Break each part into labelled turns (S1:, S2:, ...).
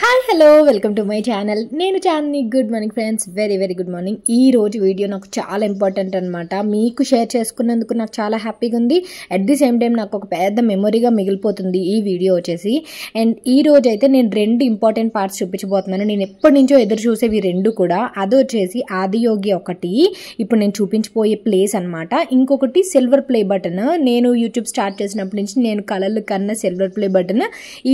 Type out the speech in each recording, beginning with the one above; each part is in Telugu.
S1: Hi hello welcome to my channel. నేను Chandini. Good morning friends, very good morning. ఈ రోజు వీడియో నాకు చాలా ఇంపార్టెంట్ అనమాట. మీకు షేర్ చేసుకున్నందుకు నాకు చాలా హ్యాపీగా ఉంది. అట్ ది సేమ్ టైం నాకు ఒక పెద్ద మెమొరీగా మిగిలిపోతుంది ఈ వీడియో వచ్చేసి. అండ్ ఈ రోజు అయితే నేను రెండు ఇంపార్టెంట్ పార్ట్స్ చూపించబోతున్నాను. నేను ఎప్పటి నుంచో ఎదురు చూసేవి రెండు కూడా. అది వచ్చేసి ఆదియోగి ఒకటి, ఇప్పుడు నేను చూపించబోయే ప్లేస్ అనమాట. ఇంకొకటి సిల్వర్ ప్లే బటన్. నేను యూట్యూబ్ స్టార్ట్ చేసినప్పటి నుంచి నేను కలలు కన్నా సిల్వర్ ప్లే బటన్.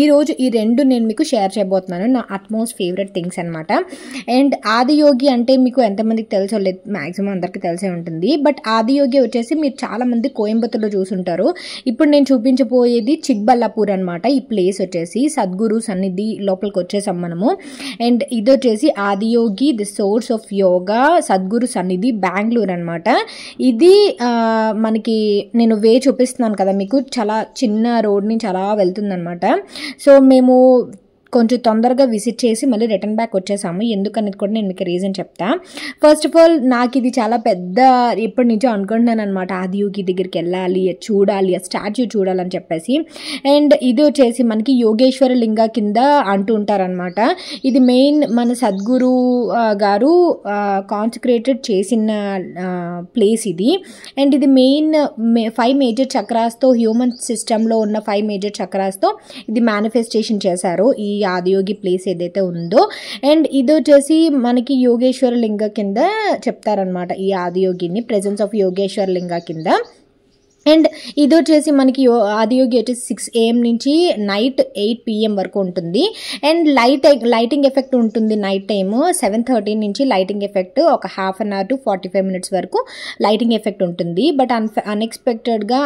S1: ఈ రోజు ఈ రెండు నేను మీకు షేర్ చేయబోతున్నాను. నా అట్మోస్ట్ ఫేవరెట్ థింగ్స్ అనమాట. అండ్ ఆదియోగి అంటే మీకు ఎంతమందికి తెలుసో లేదు, మ్యాక్సిమం అందరికీ తెలిసే ఉంటుంది. బట్ ఆదియోగి వచ్చేసి మీరు చాలా మంది కోయంబత్తూర్లో చూసుంటారు. ఇప్పుడు నేను చూపించబోయేది చిక్బల్లాపూర్ అనమాట. ఈ ప్లేస్ వచ్చేసి సద్గురు సన్నిధి లోపలికి వచ్చేసాం మనము. అండ్ ఇది వచ్చేసి Adiyogi the source of yoga Sadhguru Sannidhi Bengaluru అనమాట. ఇది మనకి నేను వే చూపిస్తున్నాను కదా మీకు, చాలా చిన్న రోడ్ నుంచి అలా వెళ్తుందనమాట. సో మేము కొంచెం తొందరగా విజిట్ చేసి మళ్ళీ రిటర్న్ బ్యాక్ వచ్చేసాము. ఎందుకనేది కూడా నేను మీకు రీజన్ చెప్తా. ఫస్ట్ ఆఫ్ ఆల్ నాకు ఇది చాలా పెద్ద ఎప్పటి నుంచో అనుకుంటున్నాను అనమాట. ఆదియోగి దగ్గరికి వెళ్ళాలి, చూడాలి, ఆ స్టాచ్యూ చూడాలని చెప్పేసి. అండ్ ఇది వచ్చేసి మనకి యోగేశ్వర లింగ కింద అంటూ ఉంటారనమాట. ఇది మెయిన్ మన సద్గురు గారు కాన్సక్రేటెడ్ చేసిన ప్లేస్ ఇది. అండ్ ఇది మెయిన్ 5 మేజర్ చక్రాస్తో, హ్యూమన్ సిస్టంలో ఉన్న 5 మేజర్ చక్రాస్తో ఇది మేనిఫెస్టేషన్ చేశారు ఈ ఆదియోగి ప్లేస్ ఏదైతే ఉందో. అండ్ ఇది వచ్చేసి మనకి యోగేశ్వర లింగ కింద చెప్తారనమాట ఈ ఆదియోగిని, ప్రెజెన్స్ ఆఫ్ యోగేశ్వర లింగ కింద. అండ్ ఇది వచ్చేసి మనకి ఆదియోగి వచ్చేసి 6 AM నుంచి నైట్ 8 PM వరకు ఉంటుంది. అండ్ లైటింగ్ ఎఫెక్ట్ ఉంటుంది నైట్ టైము 7:13 నుంచి లైటింగ్ ఎఫెక్ట్ ఒక ½ అన్ అవర్ టు 45 మినిట్స్ వరకు లైటింగ్ ఎఫెక్ట్ ఉంటుంది. బట్ అన్ఎక్స్పెక్టెడ్గా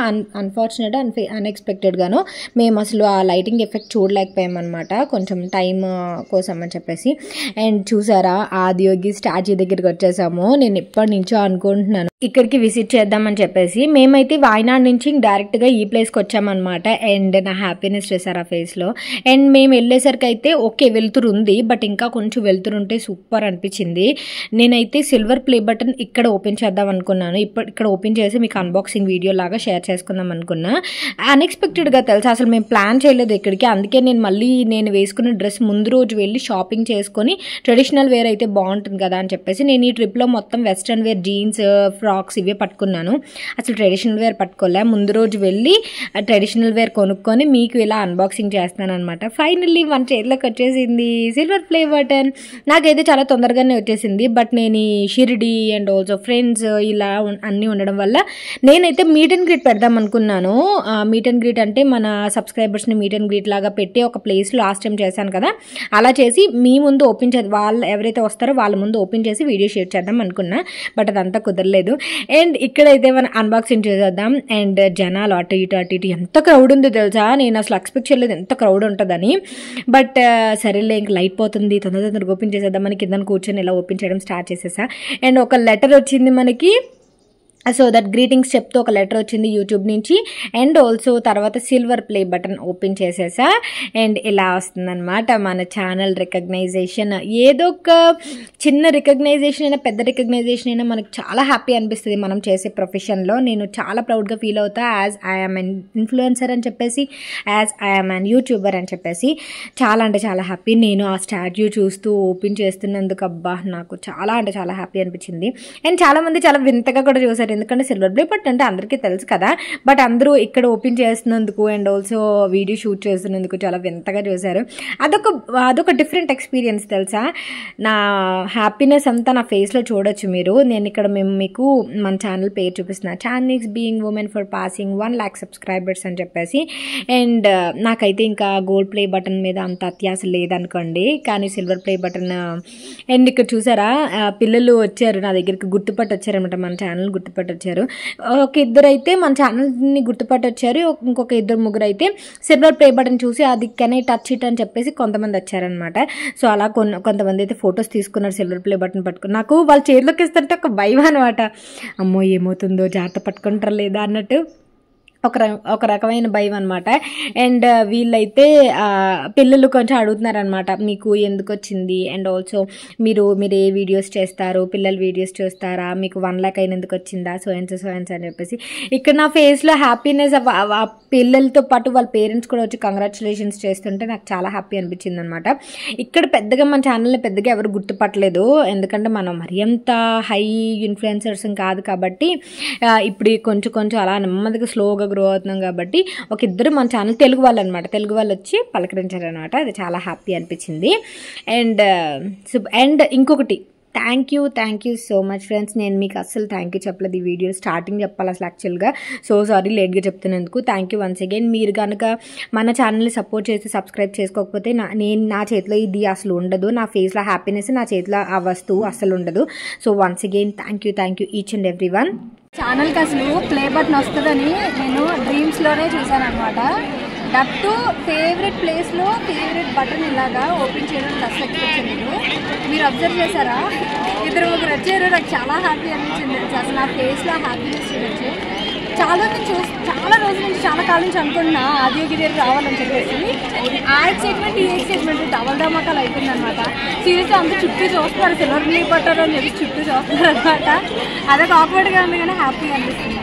S1: అన్ఎక్స్పెక్టెడ్గాను మేము అసలు ఆ లైటింగ్ ఎఫెక్ట్ చూడలేకపోయామన్నమాట, కొంచెం టైం కోసం అని చెప్పేసి. అండ్ చూసారా ఆదియోగి స్టాచ్యూ దగ్గరికి వచ్చేసాము. నేను ఎప్పటి నుంచో అనుకుంటున్నాను ఇక్కడికి విజిట్ చేద్దామని చెప్పేసి. మేమైతే వాయనాడ్ నుంచి డైరెక్ట్గా ఈ ప్లేస్కి వచ్చామన్నమాట. అండ్ నా హ్యాపీనెస్ చేశారు ఆ ఫేస్లో. అండ్ మేము వెళ్ళేసరికి అయితే ఓకే వెలుతురు ఉంది, బట్ ఇంకా కొంచెం వెలుతురు ఉంటే సూపర్ అనిపించింది. నేనైతే సిల్వర్ ప్లే బటన్ ఇక్కడ ఓపెన్ చేద్దాం అనుకున్నాను. ఇక్కడ ఓపెన్ చేసి మీకు అన్బాక్సింగ్ వీడియో లాగా షేర్ చేసుకుందాం అనుకున్నా. అన్ఎక్స్పెక్టెడ్గా తెలుసా, అసలు మేము ప్లాన్ చేయలేదు ఇక్కడికి. అందుకే నేను వేసుకున్న డ్రెస్ ముందు రోజు వెళ్ళి షాపింగ్ చేసుకొని ట్రెడిషనల్ వేర్ అయితే బాగుంటుంది కదా అని చెప్పేసి నేను ఈ ట్రిప్లో మొత్తం వెస్ట్రన్ వేర్, జీన్స్, ఫ్రాక్స్ ఇవే పట్టుకున్నాను. అసలు ట్రెడిషనల్ వేర్ పట్టుకోలే. ముందు రోజు వెళ్ళి ట్రెడిషనల్ వేర్ కొనుక్కొని మీకు ఇలా అన్బాక్సింగ్ చేస్తాను అనమాట. ఫైనల్లీ మన చేతిలోకి వచ్చేసింది సిల్వర్ ప్లే బటన్. నాకైతే చాలా తొందరగానే వచ్చేసింది. బట్ నేను ఈ షిరిడి అండ్ ఆల్సో ఫ్రెండ్స్ ఇలా అన్నీ ఉండడం వల్ల నేనైతే మీట్ అండ్ గ్రీట్ పెడదాం అనుకున్నాను. మీట్ అండ్ గ్రీట్ అంటే మన సబ్స్క్రైబర్స్ని మీట్ అండ్ గ్రీట్ లాగా పెట్టి ఒక ప్లేస్ లాస్ట్ టైం చేశాను కదా, అలా చేసి మీ ముందు ఓపెన్ చేద్దాం, వాళ్ళు ఎవరైతే వస్తారో వాళ్ళ ముందు ఓపెన్ చేసి వీడియో షేర్ చేద్దాం అనుకున్నా. బట్ అదంతా కుదరలేదు. అండ్ ఇక్కడైతే మనం అన్బాక్సింగ్ చేసేద్దాం. అండ్ జనాలు అటు ఇటు ఎంత క్రౌడ్ ఉందో తెలుసా, నేను అసలు ఎక్స్పెక్ట్ చేయలేదు ఎంత క్రౌడ్ ఉంటుందని. బట్ సరేలే ఇంక లైట్ పోతుంది, తొందరగా ఓపెన్ చేసేద్దాం అని కింద కూర్చొని ఇలా ఓపెన్ చేయడం స్టార్ట్ చేసేసా. అండ్ ఒక లెటర్ వచ్చింది మనకి, సో దట్ గ్రీటింగ్స్ చెప్తూ ఒక లెటర్ వచ్చింది యూట్యూబ్ నుంచి. అండ్ ఆల్సో తర్వాత సిల్వర్ ప్లే బటన్ ఓపెన్ చేసేసా. అండ్ ఇలా వస్తుందన్నమాట మన ఛానల్ రికగ్నైజేషన్. ఏదో ఒక చిన్న రికగ్నైజేషన్ అయినా పెద్ద రికగ్నైజేషన్ అయినా మనకు చాలా హ్యాపీ అనిపిస్తుంది మనం చేసే ప్రొఫెషన్లో. నేను చాలా ప్రౌడ్గా ఫీల్ అవుతా యాజ్ ఐఎమ్ అన్ ఇన్ఫ్లుయెన్సర్ అని చెప్పేసి, యాజ్ ఐఎమ్ అన్ యూట్యూబర్ అని చెప్పేసి. చాలా అంటే చాలా హ్యాపీ. నేను ఆ స్టాట్యూ చూస్తూ ఓపెన్ చేస్తున్నందుకు అబ్బా నాకు చాలా అంటే చాలా హ్యాపీ అనిపించింది. అండ్ చాలామంది చాలా వింతగా కూడా చూసారు, ఎందుకంటే సిల్వర్ ప్లే బటన్ అంటే అందరికీ తెలుసు కదా. బట్ అందరూ ఇక్కడ ఓపెన్ చేస్తున్నందుకు అండ్ ఆల్సో వీడియో షూట్ చేస్తున్నందుకు చాలా వింతగా చూసారు. అదొక డిఫరెంట్ ఎక్స్పీరియన్స్ తెలుసా. నా హ్యాపీనెస్ అంతా నా ఫేస్లో చూడొచ్చు మీరు. నేను ఇక్కడ మీకు మన ఛానల్ పేరు చూపిస్తున్నా, Chandinix being women for passing 1 lakh subscribers అని చెప్పేసి. అండ్ నాకైతే ఇంకా గోల్డ్ ప్లే బటన్ మీద అంత అత్యాస లేదనుకోండి, కానీ సిల్వర్ ప్లే బటన్. అండ్ ఇక్కడ చూసారా పిల్లలు వచ్చారు నా దగ్గరికి, గుర్తుపట్టి వచ్చారనమాట, మన ఛానల్ గుర్తుపట్టి వచ్చారు. ఒక ఇద్దరు అయితే మన ఛానల్ని గుర్తుపట్టి వచ్చారు, ఇంకొక 2-3 అయితే సిల్వర్ ప్లే బటన్ చూసి అది కెన్ ఐ టచ్ ఇట్ అని చెప్పేసి కొంతమంది వచ్చారనమాట. సో అలా కొంతమంది అయితే ఫొటోస్ తీసుకున్నారు సిల్వర్ ప్లే బటన్ పట్టుకుని. నాకు వాళ్ళ చేతిలోకి ఇస్తుంటే ఒక భయం అనమాట, అమ్మో ఏమవుతుందో, జాగ్రత్త పట్టుకుంటారా లేదా అన్నట్టు ఒక రకమైన భయం అనమాట. అండ్ వీళ్ళైతే పిల్లలు కొంచెం అడుగుతున్నారనమాట, మీకు ఎందుకు వచ్చింది, అండ్ ఆల్సో మీరు ఏ వీడియోస్ చేస్తారు, పిల్లల వీడియోస్ చూస్తారా, మీకు 1 lakh అయినందుకు వచ్చిందా, సో అని చెప్పేసి. ఇక్కడ నా ఫేస్లో హ్యాపీనెస్ పిల్లలతో పాటు వాళ్ళ పేరెంట్స్ కూడా వచ్చి కంగ్రాచులేషన్స్ చేస్తుంటే నాకు చాలా హ్యాపీ అనిపించింది అనమాట. ఇక్కడ పెద్దగా మన ఛానల్ని పెద్దగా ఎవరు గుర్తుపట్టలేదు, ఎందుకంటే మనం మరీ అంత హై ఇన్ఫ్లుయెన్సర్స్ కాదు కాబట్టి. ఇప్పుడు కొంచెం అలా నెమ్మదిగా స్లోగా గ్రో అవుతున్నాం కాబట్టి ఒక ఇద్దరు మన ఛానల్ తెలుగు వాళ్ళు అనమాట, తెలుగు వాళ్ళు వచ్చి పలకరించారనమాట. అది చాలా హ్యాపీ అనిపించింది. అండ్ ఇంకొకటి, thank you so much friends. నేను మీకు అస్సలు థ్యాంక్ యూ చెప్పలేదు, ఈ వీడియో స్టార్టింగ్ చెప్పాలి అసలు యాక్చువల్గా. సో సారీ లేట్గా చెప్తున్నందుకు. Thank you once again. మీరు కనుక మన ఛానల్ని సపోర్ట్ చేసి సబ్స్క్రైబ్ చేసుకోకపోతే నా చేతిలో ఇది అసలు ఉండదు, నా ఫేస్లో హ్యాపీనెస్ నా చేతిలో ఆ వస్తువు అసలు ఉండదు. So once again thank you each and every one.
S2: ఛానల్కి అసలు ప్లే బటన్ వస్తుందని నేను డ్రీమ్స్లోనే చూశాను అనమాట. దట్టు ఫేవరెట్ ప్లేస్లో ఫేవరెట్ బటన్ ఇలాగా ఓపెన్ చేయడానికి అసలు ఎక్స్పెక్ట్ చేయలేదు. మీరు అబ్జర్వ్ చేశారా, 2-3 వచ్చారు. నాకు చాలా హ్యాపీ అనిపించింది. అసలు నా ఫేస్లో హ్యాపీనెస్ చూడొచ్చు. చాలా రోజుల నుంచి చాలా కాలం నుంచి అనుకుంటున్నా ఆదియోగి దగ్గర రావాలని చెప్పేసి. ఆ ఎక్సైట్మెంట్ ఈ ఎక్సైట్మెంట్ డబల్ ధమాకాలు అయిపోయింది అనమాట. సీరియస్గా అంత చుట్టూ చూస్తున్నారు, సిల్వర్ ప్లే బట్టర్ అని చెప్పి చుట్టూ చూస్తున్నారు అనమాట. అదొక ఆక్వర్డ్గా ఉంది కానీ హ్యాపీగా అనిపిస్తుంది.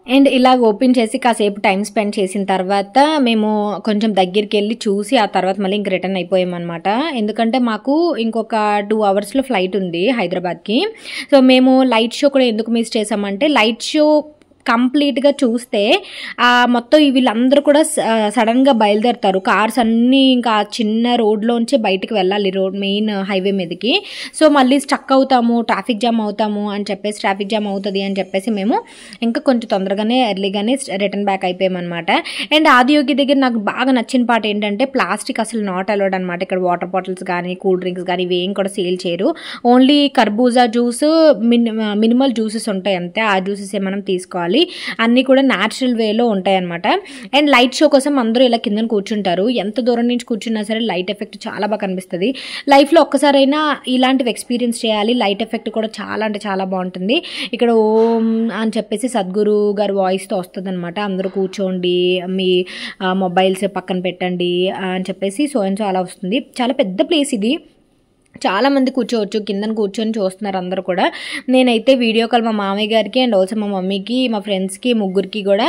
S1: అండ్ ఇలా ఓపెన్ చేసి కాసేపు టైం స్పెండ్ చేసిన తర్వాత మేము కొంచెం దగ్గరికి వెళ్ళి చూసి ఆ తర్వాత మళ్ళీ ఇంక రిటర్న్ అయిపోయామన్నమాట. ఎందుకంటే మాకు ఇంకొక 2 hours ఫ్లైట్ ఉంది హైదరాబాద్కి. సో మేము లైట్ షో కూడా ఎందుకు మిస్ చేసామంటే, లైట్ షో కంప్లీట్గా చూస్తే మొత్తం వీళ్ళందరూ కూడా సడన్గా బయలుదేరుతారు. కార్స్ అన్నీ ఇంకా చిన్న రోడ్లోంచి బయటికి వెళ్ళాలి, మెయిన్ హైవే మీదకి. సో మళ్ళీ స్టక్ అవుతాము, ట్రాఫిక్ జామ్ అవుతాము అని చెప్పేసి, ట్రాఫిక్ జామ్ అవుతుంది అని చెప్పేసి మేము ఇంకా కొంచెం తొందరగానే ఎర్లీగానే రిటర్న్ బ్యాక్ అయిపోయామన్నమాట. అండ్ ఆదియోగి దగ్గర నాకు బాగా నచ్చిన పాట ఏంటంటే, ప్లాస్టిక్ అసలు నాట్ అలౌడ్ అనమాట. ఇక్కడ వాటర్ బాటిల్స్ కానీ కూల్ డ్రింక్స్ కానీ ఇవేం కూడా సేల్ చేయరు. ఓన్లీ కర్బూజా జ్యూస్, మినిమల్ జ్యూసెస్ ఉంటాయి అంతే. ఆ జ్యూసెస్ మనం తీసుకోవాలి. అన్నీ కూడా న్యాచురల్ వేలో ఉంటాయి అనమాట. అండ్ లైట్ షో కోసం అందరూ ఇలా కింద కూర్చుంటారు. ఎంత దూరం నుంచి కూర్చున్నా సరే లైట్ ఎఫెక్ట్ చాలా బాగా కనిపిస్తుంది. లైఫ్లో ఒక్కసారైనా ఇలాంటివి ఎక్స్పీరియన్స్ చేయాలి. లైట్ ఎఫెక్ట్ కూడా చాలా అంటే చాలా బాగుంటుంది. ఇక్కడ ఓం అని చెప్పేసి సద్గురు గారి వాయిస్తో వస్తుంది అనమాట. అందరూ కూర్చోండి, మీ మొబైల్స్ పక్కన పెట్టండి అని చెప్పేసి సో అలా వస్తుంది. చాలా పెద్ద ప్లేస్ ఇది, చాలామంది కూర్చోవచ్చు, కిందన కూర్చొని చూస్తున్నారు అందరూ కూడా. నేనైతే వీడియో కాల్ మా మామయ్య గారికి అండ్ ఆల్సో మా మమ్మీకి, మా ఫ్రెండ్స్కి, ముగ్గురికి కూడా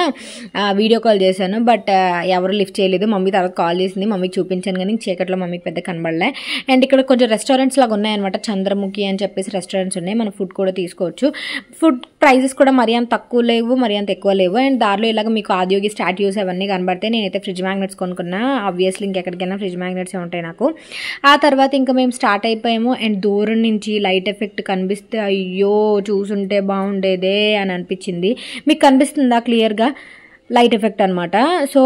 S1: వీడియో కాల్ చేశాను. బట్ ఎవరు లిఫ్ట్ చేయలేదు. మమ్మీ తర్వాత కాల్ చేసింది, మమ్మీకి చూపించాను కానీ చీకట్లో మమ్మీకి పెద్ద కనబడలే. అండ్ ఇక్కడ కొంచెం రెస్టారెంట్స్ లాగా ఉన్నాయన్నమాట. చంద్రముఖి అని చెప్పేసి రెస్టారెంట్స్ ఉన్నాయి, మనం ఫుడ్ కూడా తీసుకోవచ్చు. ఫుడ్ ప్రైజెస్ కూడా మరీ అంత తక్కువ లేవు, మరీ అంత ఎక్కువ లేవు. అండ్ దారిలో ఇలాగ మీకు ఆదియోగి స్టాట్యూస్ అవన్నీ కనబడితే నేనైతే ఫ్రిడ్జ్ మ్యాగ్నెట్స్ కొనుక్కున్నా. ఆబ్వియస్లీ ఇంకెక్కడికైనా ఫ్రిడ్జ్ మ్యాగ్నెట్సే ఉంటాయి నాకు. ఆ తర్వాత ఇంకా మేము స్టార్ట్ అయిపోయాము. అండ్ దూరం నుంచి లైట్ ఎఫెక్ట్ కనిపిస్తే అయ్యో చూసుంటే బాగుండేదే అని అనిపించింది. మీకు కనిపిస్తుందా క్లియర్గా? లైట్ ఎఫెక్ట్ అనమాట. సో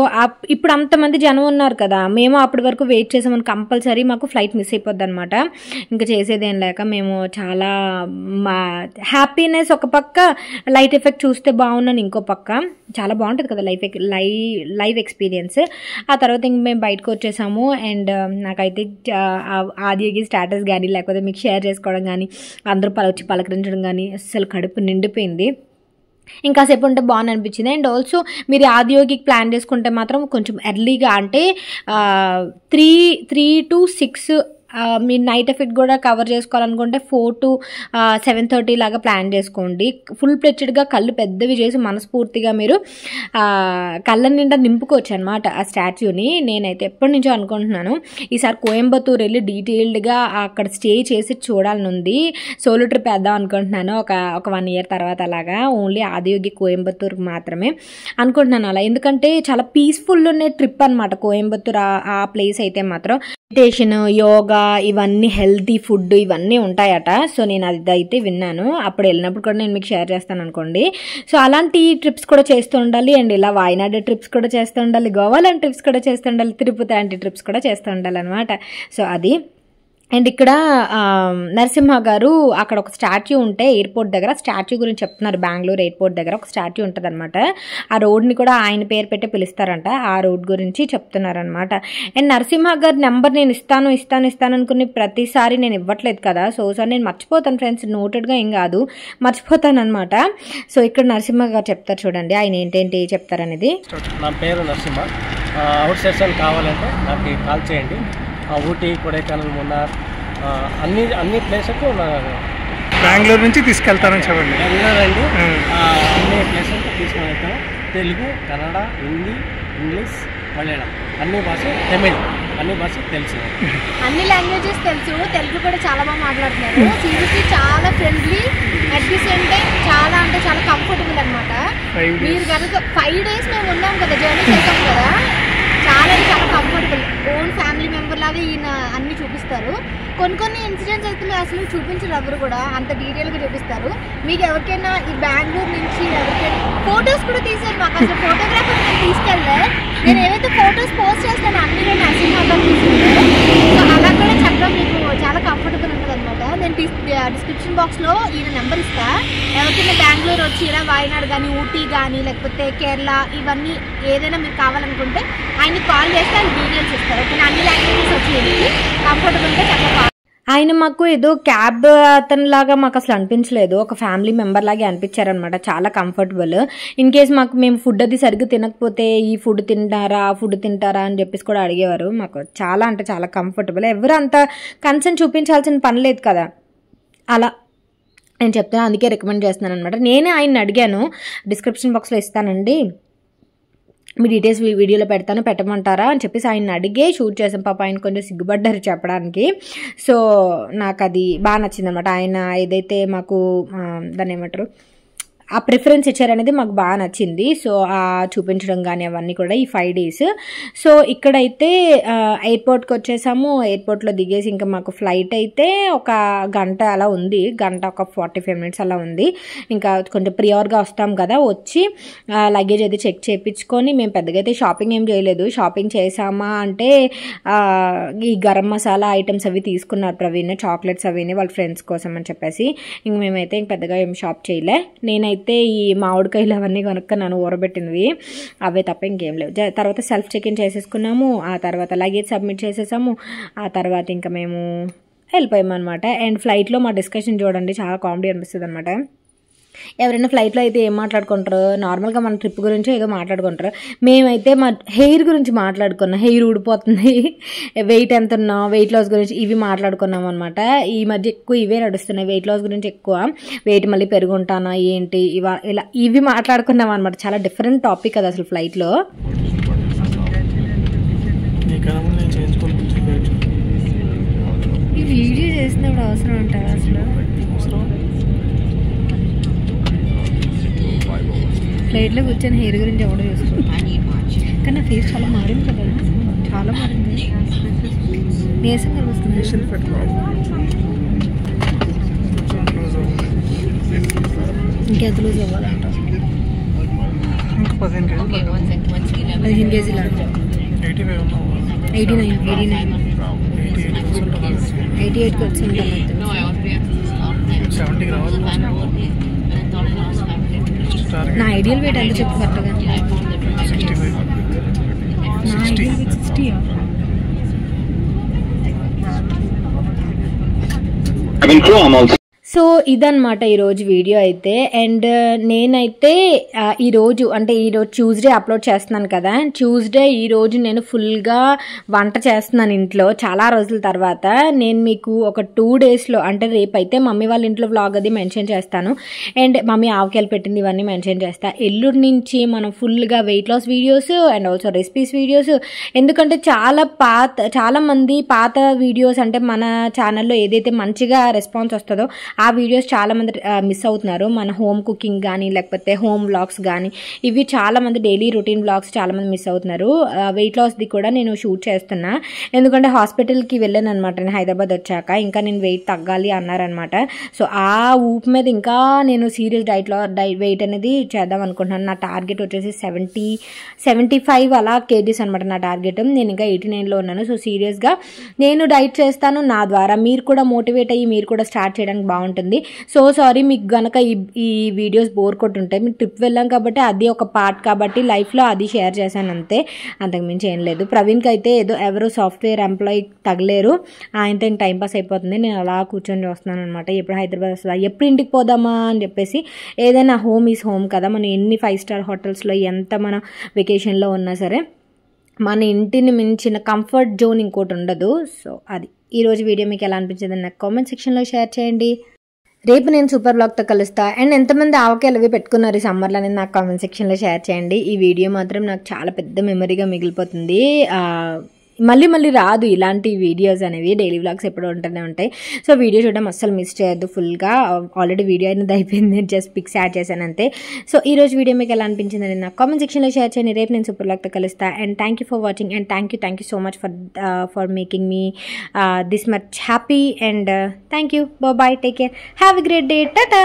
S1: ఇప్పుడు అంతమంది జనం ఉన్నారు కదా, మేము అప్పటి వరకు వెయిట్ చేసామని కంపల్సరీ మాకు ఫ్లైట్ మిస్ అయిపోద్ది అనమాట. ఇంకా చేసేదేం లేక మేము చాలా హ్యాపీనెస్ ఒక పక్క, లైట్ ఎఫెక్ట్ చూస్తే బాగున్నాను ఇంకో పక్క. చాలా బాగుంటుంది కదా లైవ్ ఎక్స్పీరియన్స్. ఆ తర్వాత ఇంక మేము బయటకు వచ్చేసాము. అండ్ నాకైతే ఆదియోగి స్టాటస్ కానీ లేకపోతే మీకు షేర్ చేసుకోవడం కానీ, అందరూ వచ్చి పలకరించడం కానీ అస్సలు కడుపు నిండిపోయింది. ఇంకాసేపు ఉంటే బాగుంది అనిపించింది. అండ్ ఆల్సో మీరు ఆదియోగికి ప్లాన్ చేసుకుంటే మాత్రం కొంచెం ఎర్లీగా, అంటే 3 to 6 మీరు నైట్ ఎఫెక్ట్ కూడా కవర్ చేసుకోవాలనుకుంటే 4 to 7:30 లాగా ప్లాన్ చేసుకోండి. ఫుల్ ప్లెచ్డ్గా కళ్ళు పెద్దవి చేసి మనస్ఫూర్తిగా మీరు కళ్ళ నిండా నింపుకోవచ్చు అనమాట ఆ స్టాచ్యూని. నేనైతే ఎప్పటి నుంచో అనుకుంటున్నాను ఈసారి కోయంబత్తూర్ వెళ్ళి డీటెయిల్డ్గా అక్కడ స్టే చేసి చూడాలని ఉంది. సోలో ట్రిప్ వేద్దాం అనుకుంటున్నాను ఒక 1 year తర్వాత. అలాగా ఓన్లీ ఆదియోగి కోయంబత్తూర్కి మాత్రమే అనుకుంటున్నాను అలా, ఎందుకంటే చాలా పీస్ఫుల్ ఉన్న ట్రిప్ అనమాట కోయంబత్తూర్. ఆ ప్లేస్ అయితే మాత్రం మెడిటేషన్, యోగా, ఇవన్నీ హెల్తీ ఫుడ్ ఇవన్నీ ఉంటాయట. సో నేను అది అయితే విన్నాను. అప్పుడు వెళ్ళినప్పుడు కూడా నేను మీకు షేర్ చేస్తాను అనుకోండి. సో అలాంటి ట్రిప్స్ కూడా చేస్తూ ఉండాలి. అండ్ ఇలా వాయనాడ్ ట్రిప్స్ కూడా చేస్తూ ఉండాలి, గోవాలాంటి ట్రిప్స్ కూడా చేస్తూ ఉండాలి, తిరుపతి లాంటి ట్రిప్స్ కూడా చేస్తూ ఉండాలి అనమాట. సో అది. అండ్ ఇక్కడ నరసింహ గారు అక్కడ ఒక స్టాచ్యూ ఉంటే ఎయిర్పోర్ట్ దగ్గర స్టాచ్యూ గురించి చెప్తున్నారు. బెంగళూరు ఎయిర్పోర్ట్ దగ్గర ఒక స్టాచ్యూ ఉంటుంది అనమాట. ఆ రోడ్ని కూడా ఆయన పేరు పెట్టి పిలుస్తారంట. ఆ రోడ్ గురించి చెప్తున్నారనమాట. అండ్ నరసింహ గారి నెంబర్ నేను ఇస్తాను అనుకుని ప్రతిసారి నేను ఇవ్వట్లేదు కదా. సో నేను మర్చిపోతాను ఫ్రెండ్స్, నోటెడ్గా ఏం కాదు, మర్చిపోతాను అనమాట. సో ఇక్కడ నరసింహ గారు చెప్తారు చూడండి, ఆయన ఏంటేంటి చెప్తారనేది.
S3: నా పేరు నరసింహ. అవుట్ సెషన్ కావాలంటే నాకు కాల్ చేయండి. ఊటీ, కొడైకెనాల్, మున్నార్ అన్ని ప్లేసెస్కు
S4: బెంగళూరు నుంచి తీసుకెళ్తానని చెప్పండి.
S3: వెళ్ళారండి. అన్ని ప్లేసెస్కి తీసుకుని వెళ్తాను. తెలుగు, కన్నడ, హిందీ, ఇంగ్లీష్, మలయాళం అన్ని భాష, తమిళ్ అన్ని భాష తెలుసు.
S2: అన్ని లాంగ్వేజెస్ తెలుసు. తెలుగు కూడా చాలా బాగా మాట్లాడుతున్నారు. సీరియస్లీ చాలా friendly, at the same time చాలా అంటే చాలా కంఫర్టబుల్ అనమాట. మీరు కనుక 5 days మేము ఉన్నాం కదా, జర్నీ చేసాం కదా, చాలా కంఫర్టబుల్. ఓన్ ఫ్యామిలీ మెంబర్ లాగా ఈయన అన్ని చూపిస్తారు. కొన్ని ఇన్సిడెంట్స్ అయితే అసలు చూపించరు, ఎవరు కూడా అంత డీటెయిల్గా చూపిస్తారు. మీకు ఎవరికైనా ఈ బెంగళూరు నుంచి ఎవరికైనా ఫొటోస్ కూడా తీసారు. మాకు అసలు ఫోటోగ్రాఫర్ నేను తీసుకెళ్తే నేను ఏవైతే ఫొటోస్ పోస్ట్ చేస్తానో అన్ని నేను నరసింహ తీసుకుంటాను. సో అలా కూడా చెప్పడం మీకు చాలా కంఫర్టబుల్ ఉంటుంది అనమాట. నేను డిస్క్రిప్షన్ బాక్స్లో ఈయన నెంబర్ ఇస్తా. ఎవరికైనా బెంగళూరు వచ్చి ఇలా వాయనాడు కానీ, ఊటీ కానీ, లేకపోతే కేరళ, ఇవన్నీ ఏదైనా మీరు కావాలనుకుంటే ఆయనకి కాల్ చేస్తే ఆయన డీటెయిల్స్ ఇస్తారు. ఓకే, అన్ని లాంగ్వేజెస్ వచ్చి కంఫర్టబుల్గా చెప్పాలి.
S1: ఆయన మాకు ఏదో క్యాబ్ అతనిలాగా మాకు అసలు అనిపించలేదు, ఒక ఫ్యామిలీ మెంబర్ లాగే అనిపించారనమాట. చాలా కంఫర్టబుల్. ఇన్ కేస్ మేము ఫుడ్ అది సరిగ్గా తినకపోతే ఈ ఫుడ్ తింటారా అని చెప్పేసి కూడా అడిగేవారు. మాకు చాలా అంటే చాలా కంఫర్టబుల్. ఎవరు అంత కన్సర్న్ చూపించాల్సిన పని లేదు కదా, అలా నేను చెప్తాను. అందుకే రికమెండ్ చేస్తున్నాను అనమాట. నేనే ఆయన్ని అడిగాను, డిస్క్రిప్షన్ బాక్స్లో ఇస్తానండి, మీ డీటెయిల్స్ వీడియోలో పెట్టమంటారా అని చెప్పేసి ఆయన అడిగే షూట్ చేసాం. పాప ఆయన కొంచెం సిగ్గుపడ్డారు చెప్పడానికి. సో నాకు అది బాగా నచ్చింది అనమాట. ఆయన ఏదైతే మాకు దాన్ని ఏమంటారు ఆ ప్రిఫరెన్స్ ఇచ్చారనేది మాకు బాగా నచ్చింది. సో ఆ చూపించడం కానీ అవన్నీ కూడా ఈ 5 days. సో ఇక్కడైతే ఎయిర్పోర్ట్కి వచ్చేసాము. ఎయిర్పోర్ట్లో దిగేసి ఇంకా మాకు ఫ్లైట్ అయితే ఒక గంట అలా ఉంది, గంట ఒక 45 minutes అలా ఉంది. ఇంకా కొంచెం ప్రియార్గా వస్తాం కదా, వచ్చి లగేజ్ అయితే చెక్ చేయించుకొని మేము పెద్దగా అయితే షాపింగ్ ఏం చేయలేదు. షాపింగ్ చేసామా అంటే ఈ గరం మసాలా ఐటమ్స్ అవి తీసుకున్నారు ప్రవీణ్, చాక్లెట్స్ అవిని వాళ్ళ ఫ్రెండ్స్ కోసం అని చెప్పేసి. ఇంక మేమైతే ఇంక పెద్దగా ఏం షాప్ చేయలే. నేనైతే ఈ మామిడికాయలు అవన్నీ కొనుక్కున్నాను, ఊరబెట్టినవి, అవే తప్ప ఇంకేం లేవు. తర్వాత సెల్ఫ్ చెక్-ఇన్ చేసేసుకున్నాము. ఆ తర్వాత లగేజ్ సబ్మిట్ చేసేసాము. ఆ తర్వాత ఇంకా మేము వెళ్ళిపోయాము అనమాట. అండ్ ఫ్లైట్లో మా డిస్కషన్ చూడండి, చాలా కామెడీ అనిపిస్తుంది అనమాట. ఎవరైనా ఫ్లైట్లో అయితే ఏం మాట్లాడుకుంటారు, నార్మల్గా మన ట్రిప్ గురించి ఏదో మాట్లాడుకుంటారు. మేమైతే మా హెయిర్ గురించి మాట్లాడుకున్నాం. హెయిర్ ఊడిపోతుంది, వెయిట్ ఎంత ఉన్నాం, వెయిట్ లాస్ గురించి ఇవి మాట్లాడుకున్నాం అనమాట. ఈ మధ్య ఎక్కువ ఇవే నడుస్తున్నాయి, వెయిట్ లాస్ గురించి ఎక్కువ. వెయిట్ మళ్ళీ పెరుగుంటానా ఏంటి ఇలా ఇవి మాట్లాడుకున్నాం అనమాట. చాలా డిఫరెంట్ టాపిక్ అది అసలు ఫ్లైట్లో. ఈ వీడియో చేసినప్పుడు అవసరం అంటారా అసలు? ఫ్లైట్లో కూర్చొని హెయిర్ గురించి ఎవడో చూసుకో. కానీ నా ఫేస్ చాలా మారింది కదా, చాలా మారింది, నీరసం కనిపిస్తుంది. ఇంకెంత లూజ్ అవ్వాలంట? 15 కేజీలు అంట. 88కి వచ్చి ఉంటాను. నా ఐడియల్ వెయిట్ ఎంత చెప్పు కరెక్ట్గా? నా ఐడియల్ వెయిట్ 60. సో ఇదన్నమాట ఈరోజు వీడియో అయితే. అండ్ నేనైతే ఈరోజు ట్యూస్డే అప్లోడ్ చేస్తున్నాను కదా, ట్యూస్డే ఈరోజు నేను ఫుల్గా వంట చేస్తున్నాను ఇంట్లో చాలా రోజుల తర్వాత. నేను మీకు ఒక 2 daysలో అంటే రేపైతే మమ్మీ వాళ్ళ ఇంట్లో వ్లాగ్ అది మెన్షన్ చేస్తాను. అండ్ మమ్మీ ఆవకాయలు పెట్టింది ఇవన్నీ మెన్షన్ చేస్తాను. ఎల్లుండి నుంచి మనం ఫుల్గా weight loss videos and also recipes videos. ఎందుకంటే చాలా మంది పాత వీడియోస్ అంటే మన ఛానల్లో ఏదైతే మంచిగా రెస్పాన్స్ వస్తుందో ఆ వీడియోస్ చాలామంది మిస్ అవుతున్నారు. మన హోమ్ కుకింగ్ కానీ లేకపోతే హోమ్ వ్లాగ్స్ కానీ ఇవి చాలామంది డైలీ రొటీన్ వ్లాగ్స్ చాలామంది మిస్ అవుతున్నారు. వెయిట్ లాస్ది కూడా నేను షూట్ చేస్తున్నా, ఎందుకంటే హాస్పిటల్కి వెళ్ళాను అనమాట నేను హైదరాబాద్ వచ్చాక. ఇంకా నేను వెయిట్ తగ్గాలి అన్నారనమాట. సో ఆ ఊపు మీద ఇంకా నేను సీరియస్ వెయిట్ అనేది చేద్దాం అనుకుంటున్నాను. నా టార్గెట్ వచ్చేసి 75 అలా కేజీస్ అనమాట నా టార్గెట్. నేను ఇంకా 89లో ఉన్నాను. సో సీరియస్గా నేను డైట్ చేస్తాను. నా ద్వారా మీరు కూడా మోటివేట్ అయ్యి మీరు కూడా స్టార్ట్ చేయడానికి బాగుంటుంది. సో సారీ మీకు గనక ఈ వీడియోస్ బోర్ కొట్టుంటాయి. మేము ట్రిప్ వెళ్ళాం కాబట్టి అది ఒక పార్ట్ కాబట్టి లైఫ్లో అది షేర్ చేశాను అంతే, అంతకుమించి ఏం లేదు. ప్రవీణ్కి అయితే ఎవరో సాఫ్ట్వేర్ ఎంప్లాయీ తగలేరు, ఆయనతో ఇంక టైంపాస్ అయిపోతుంది. నేను అలా కూర్చొని చూస్తున్నాను అనమాట. ఎప్పుడు హైదరాబాద్ వస్తుందా, ఎప్పుడు ఇంటికి పోదామా అని చెప్పేసి. ఏదైనా హోమ్ ఈజ్ హోమ్ కదా. మనం ఎన్ని 5 స్టార్ హోటల్స్లో ఎంత మన వెకేషన్లో ఉన్నా సరే మన ఇంటిని మించిన కంఫర్ట్ జోన్ ఇంకోటి ఉండదు. సో అది ఈరోజు వీడియో మీకు ఎలా అనిపించింది నాకు కామెంట్ సెక్షన్లో షేర్ చేయండి. రేపు నేను సూపర్ బ్లాగ్తో కలుస్తా. అండ్ ఎంతమంది ఆవకాయలు అవి పెట్టుకున్నారు ఈ సమ్మర్లో అనేది నాకు కామెంట్ సెక్షన్లో షేర్ చేయండి. ఈ వీడియో మాత్రం నాకు చాలా పెద్ద మెమరీగా మిగిలిపోతుంది. మళ్ళీ రాదు ఇలాంటి వీడియోస్ అనేవి. డైలీ వ్లాగ్స్ ఎప్పుడూ ఉంటూనే ఉంటాయి. సో వీడియో చూడడం అస్సలు మిస్ చేయొద్దు ఫుల్గా. ఆల్రెడీ వీడియో అనేది అయిపోయింది, జస్ట్ పిక్స్ యాడ్ చేశాను అంతే. సో ఈరోజు వీడియో మీకు ఎలా అనిపించిందని నాకు కామెంట్ సెక్షన్లో షేర్ చేయండి. రేపు నేను సూపర్ బ్లాగ్తో కలుస్తా. And thank you for watching and thank you so much for making me this much happy. And thank you. Bye, take care, have a great day, Tata.